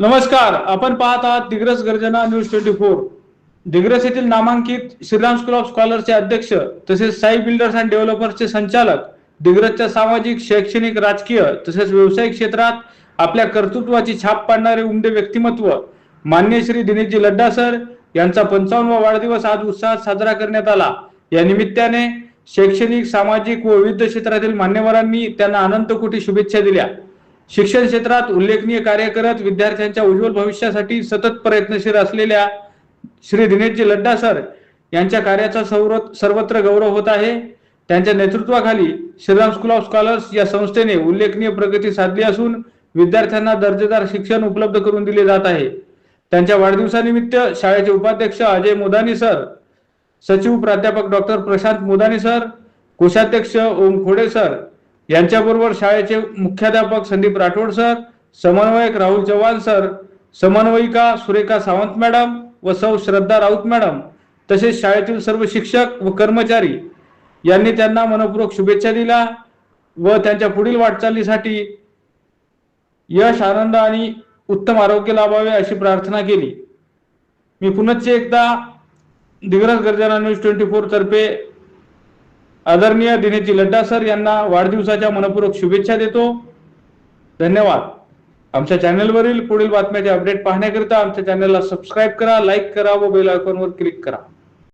नमस्कार, आपण पाहत आहात दिग्रस गर्जना न्यूज 24। दिग्रस येथील नामांकित श्रीराम स्कूल ऑफ स्कॉलरचे अध्यक्ष तसेच साई बिल्डर्स अँड डेव्हलपर्सचे संचालक, दिग्रसच्या सामाजिक, शैक्षणिक, राजकीय तसेच व्यावसायिक क्षेत्रात आपल्या कर्तृत्वाची छाप पाडणारे उमदे व्यक्तिमत्व माननीय श्री दिनेशजी लड्डा सर यांचा 55वा वाढदिवस आज उत्साहात साजरा करण्यात आला। या निमित्ताने शैक्षणिक, सामाजिक व विविध क्षेत्रातील मान्यवरांनी त्यांना अनंत कोटी शुभेच्छा दिल्या। शिक्षण क्षेत्रात उल्लेखनीय कार्य करत विद्यार्थ्यांच्या उज्ज्वल भविष्यासाठी सतत प्रयत्नशील असलेल्या श्री दिनेशजी लड्डा सर यांच्या कार्याचा सर्वत्र गौरव होत आहे। त्यांच्या नेतृत्वाखाली श्रीराम स्कूल ऑफ स्कॉलर्स या संस्थेने उल्लेखनीय प्रगती साधली असून विद्यार्थ्यांना दर्जेदार शिक्षण उपलब्ध करून दिले जात आहे। त्यांच्या वाढदिवसानिमित्त शाळेचे उपाध्यक्ष अजय मोदानी सर, सचिव प्राध्यापक डॉक्टर प्रशांत मोदानी सर, कोषाध्यक्ष ओम खोडे सर यांच्याबरोबर शाळेचे मुख्याध्यापक संदीप राठोड सर, समन्वयक राहुल चव्हाण सर, समन्वयिका सुरेखा सावंत मॅडम व सौ श्रद्धा राऊत मॅडम तसेच शाळेतील सर्व शिक्षक व कर्मचारी यांनी त्यांना मनपूर्वक शुभेच्छा दिल्या व त्यांच्या पुढील वाटचालीसाठी यश, आनंद आणि उत्तम आरोग्य लाभावे अशी प्रार्थना केली। मी पुनश्च एकदा दिग्रस गर्जना न्यूज 24 तर्फे आदरणीय दिनेशजी लड्डा सर यांना वाढदिवसाच्या मनपूर्वक शुभेच्छा देतो। धन्यवाद। आमच्या चॅनलवरील पुढील बातम्याचे अपडेट पाहण्याकरिता आमच्या चॅनलला सबस्क्राईब करा, लाईक करा व बेल आयकॉनवर क्लिक करा।